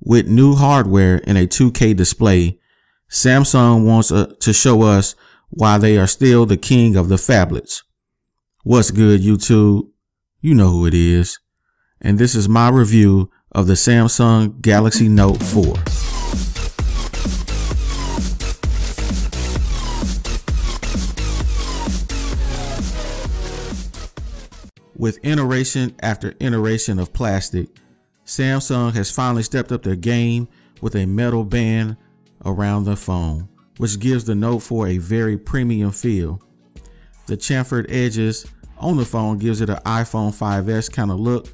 With new hardware and a 2K display, Samsung wants to show us why they are still the king of the phablets. What's good, YouTube? You know who it is. And this is my review of the Samsung Galaxy Note 4. With iteration after iteration of plastic, Samsung has finally stepped up their game with a metal band around the phone, which gives the Note 4 a very premium feel. The chamfered edges on the phone gives it an iPhone 5S kind of look.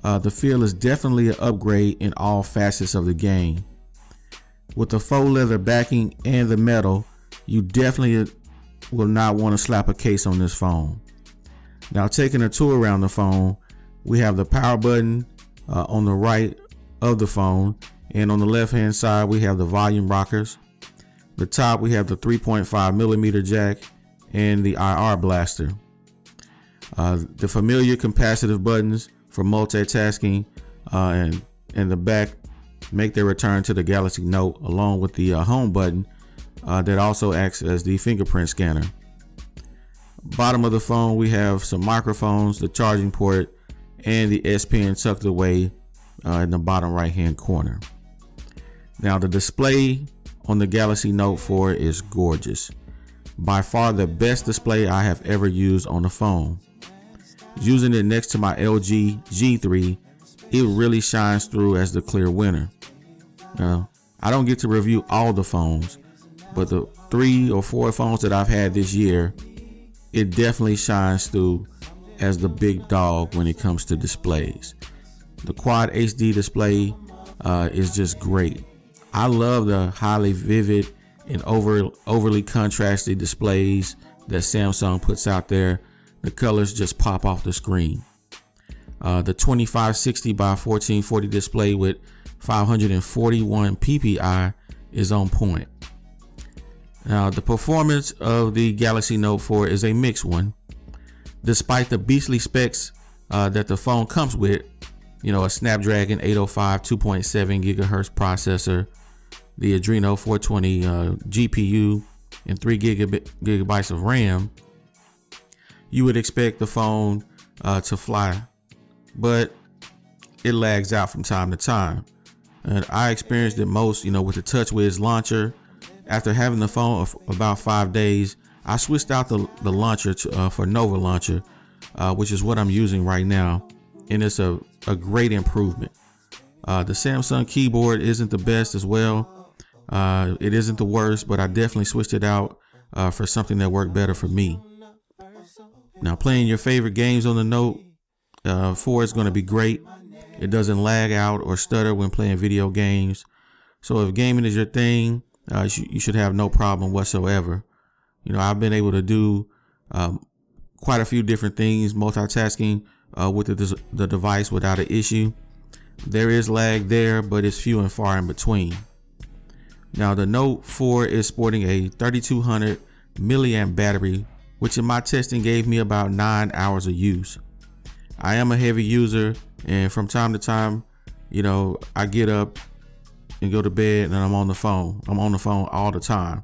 The feel is definitely an upgrade in all facets of the game. With the faux leather backing and the metal, you definitely will not want to slap a case on this phone. Now, taking a tour around the phone, we have the power button on the right of the phone, and on the left hand side we have the volume rockers. The top we have the 3.5mm jack and the IR blaster. The familiar capacitive buttons for multitasking and the back make their return to the Galaxy Note, along with the home button that also acts as the fingerprint scanner. Bottom of the phone we have some microphones, the charging port, and the S Pen tucked away in the bottom right hand corner. Now, the display on the Galaxy Note 4 is gorgeous. By far the best display I have ever used on the phone. Using it next to my LG G3, it really shines through as the clear winner. Now, I don't get to review all the phones, but the 3 or 4 phones that I've had this year, it definitely shines through as the big dog when it comes to displays. The Quad HD display is just great. I love the highly vivid and overly contrasted displays that Samsung puts out there. The colors just pop off the screen. The 2560 by 1440 display with 541 ppi is on point. Now, the performance of the Galaxy Note 4 is a mixed one. Despite the beastly specs that the phone comes with, you know, a Snapdragon 805 2.7 gigahertz processor, the Adreno 420 GPU, and 3 gigabytes of RAM, you would expect the phone to fly, but it lags out from time to time. And I experienced it most, you know, with the TouchWiz launcher. After having the phone for about 5 days, I switched out the launcher for Nova Launcher, which is what I'm using right now, and it's a great improvement. The Samsung keyboard isn't the best as well. It isn't the worst, but I definitely switched it out for something that worked better for me. Now, playing your favorite games on the Note 4 is going to be great. It doesn't lag out or stutter when playing video games. So if gaming is your thing, you should have no problem whatsoever. You know, I've been able to do quite a few different things, multitasking with the device without an issue. There is lag there, but it's few and far in between. Now, the Note 4 is sporting a 3200 milliamp battery, which in my testing gave me about 9 hours of use. I am a heavy user, and from time to time, you know, I get up and go to bed and I'm on the phone. I'm on the phone all the time.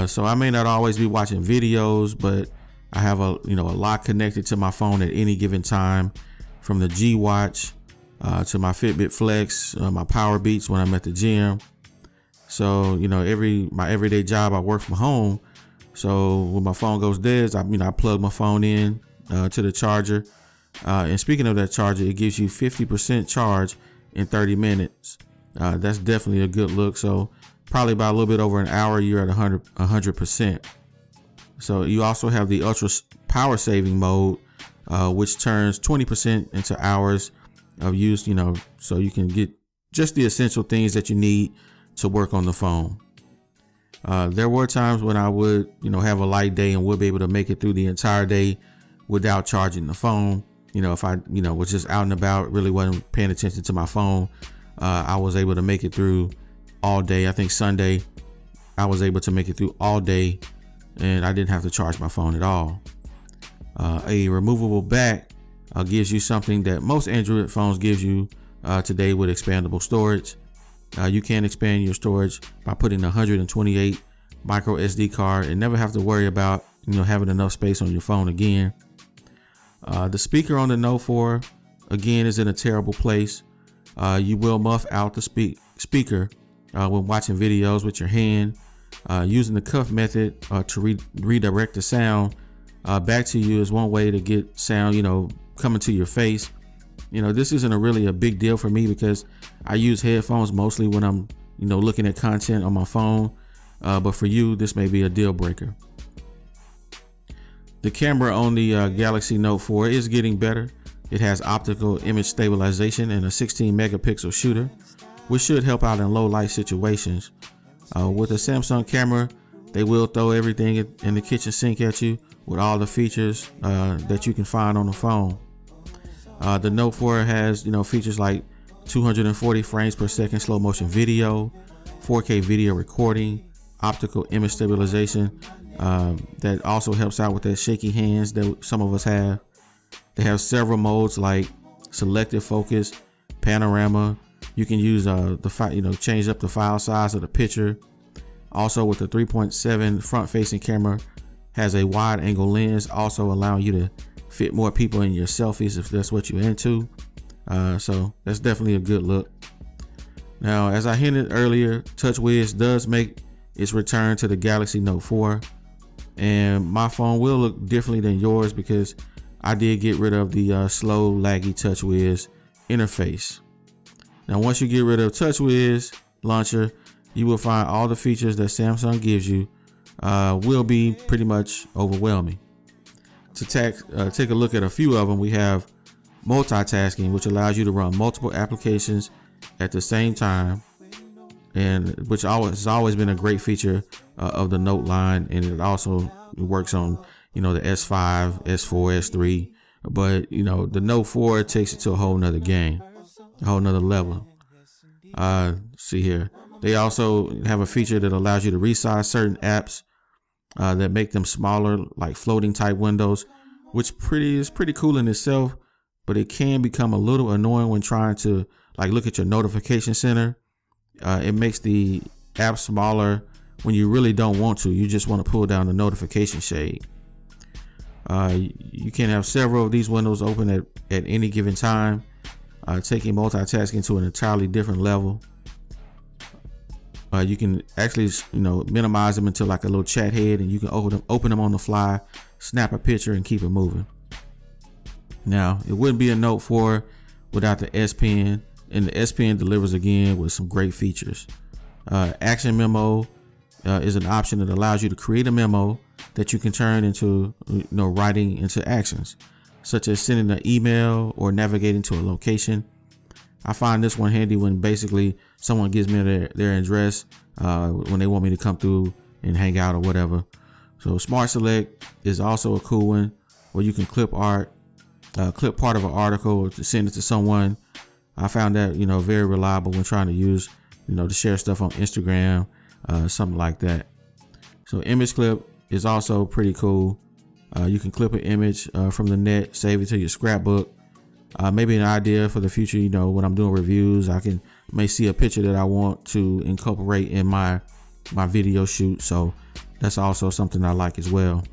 So I may not always be watching videos, but I have a lot connected to my phone at any given time, from the G Watch to my Fitbit Flex, my Power Beats when I'm at the gym. So, you know, my everyday job, I work from home. So when my phone goes dead, I plug my phone in to the charger. And speaking of that charger, it gives you 50% charge in 30 minutes. That's definitely a good look. So probably about a little bit over an hour, you're at 100%. So you also have the ultra power saving mode, which turns 20% into hours of use, you know, so you can get just the essential things that you need to work on the phone. There were times when I would, have a light day and would be able to make it through the entire day without charging the phone. You know, if I, was just out and about, really wasn't paying attention to my phone, I was able to make it through all day. I think Sunday, I was able to make it through all day and I didn't have to charge my phone at all. A removable back gives you something that most Android phones gives you today with expandable storage. You can expand your storage by putting a 128 micro SD card and never have to worry about having enough space on your phone again. The speaker on the Note 4 again is in a terrible place. You will muff out the speaker when watching videos with your hand. Using the cuff method to redirect the sound back to you is one way to get sound coming to your face. This isn't really a big deal for me because I use headphones mostly when I'm looking at content on my phone, but for you this may be a deal breaker. The camera on the Galaxy Note 4 is getting better. It has optical image stabilization and a 16 megapixel shooter, which should help out in low light situations. With a Samsung camera, they will throw everything in the kitchen sink at you with all the features that you can find on the phone. The Note 4 has features like 240 frames per second slow motion video, 4K video recording, optical image stabilization that also helps out with that shaky hands that some of us have. They have several modes like selective focus, panorama. You can use change up the file size of the picture. Also with the 3.7 front facing camera, has a wide angle lens, also allowing you to fit more people in your selfies if that's what you're into. So that's definitely a good look. Now, as I hinted earlier, TouchWiz does make its return to the Galaxy Note 4, and my phone will look differently than yours because I did get rid of the slow laggy TouchWiz interface. Now, once you get rid of TouchWiz launcher, you will find all the features that Samsung gives you will be pretty much overwhelming. To take a look at a few of them, we have multitasking, which allows you to run multiple applications at the same time, and which has always been a great feature of the Note line, and it also works on the S5, S4, S3, but the Note 4 takes it to a whole nother game, a whole nother level. See here, they also have a feature that allows you to resize certain apps that make them smaller, like floating type windows, which is pretty cool in itself, but it can become a little annoying when trying to look at your notification center. It makes the app smaller when you really don't want to. You just want to pull down the notification shade. You can have several of these windows open at any given time, taking multitasking to an entirely different level. You can actually minimize them into like a little chat head, and you can open them on the fly, snap a picture, and keep it moving. Now, it wouldn't be a Note 4 without the S Pen, and the S Pen delivers again with some great features. Action Memo is an option that allows you to create a memo that you can turn into writing into actions, such as sending an email or navigating to a location. I find this one handy when basically someone gives me their address when they want me to come through and hang out or whatever. So Smart Select is also a cool one where you can clip part of an article to send it to someone. I found that very reliable when trying to use to share stuff on Instagram, something like that. So Image Clip is also pretty cool. You can clip an image from the net, save it to your scrapbook. Maybe an idea for the future, when I'm doing reviews, I may see a picture that I want to incorporate in my video shoot. So that's also something I like as well.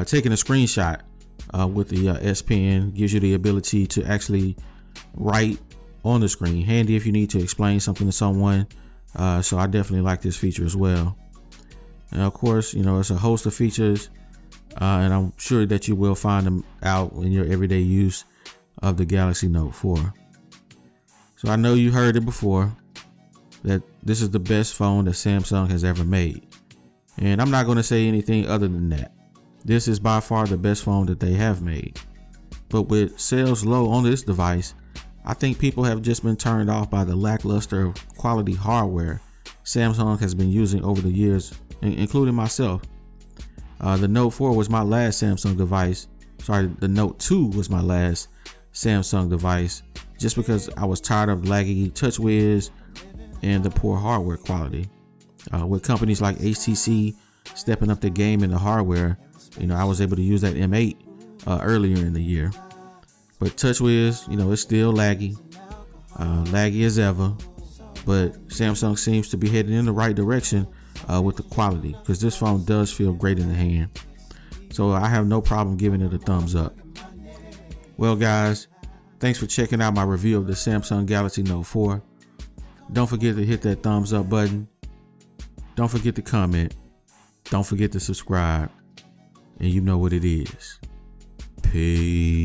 Taking a screenshot with the S Pen gives you the ability to actually write on the screen. Handy if you need to explain something to someone. So I definitely like this feature as well. And of course, it's a host of features, and I'm sure that you will find them out in your everyday use of the Galaxy Note 4. So I know you heard it before, that this is the best phone that Samsung has ever made. And I'm not going to say anything other than that. This is by far the best phone that they have made. But with sales low on this device, I think people have just been turned off by the lackluster quality hardware Samsung has been using over the years, including myself. The Note 4 was my last Samsung device. Sorry, the Note 2 was my last Samsung device, just because I was tired of laggy TouchWiz and the poor hardware quality. With companies like HTC stepping up the game in the hardware, I was able to use that M8 earlier in the year. But TouchWiz, you know, it's still laggy, laggy as ever. But Samsung seems to be heading in the right direction with the quality, because this phone does feel great in the hand. So I have no problem giving it a thumbs up. Well guys, thanks for checking out my review of the Samsung Galaxy Note 4. Don't forget to hit that thumbs up button. Don't forget to comment. Don't forget to subscribe. And you know what it is. Peace.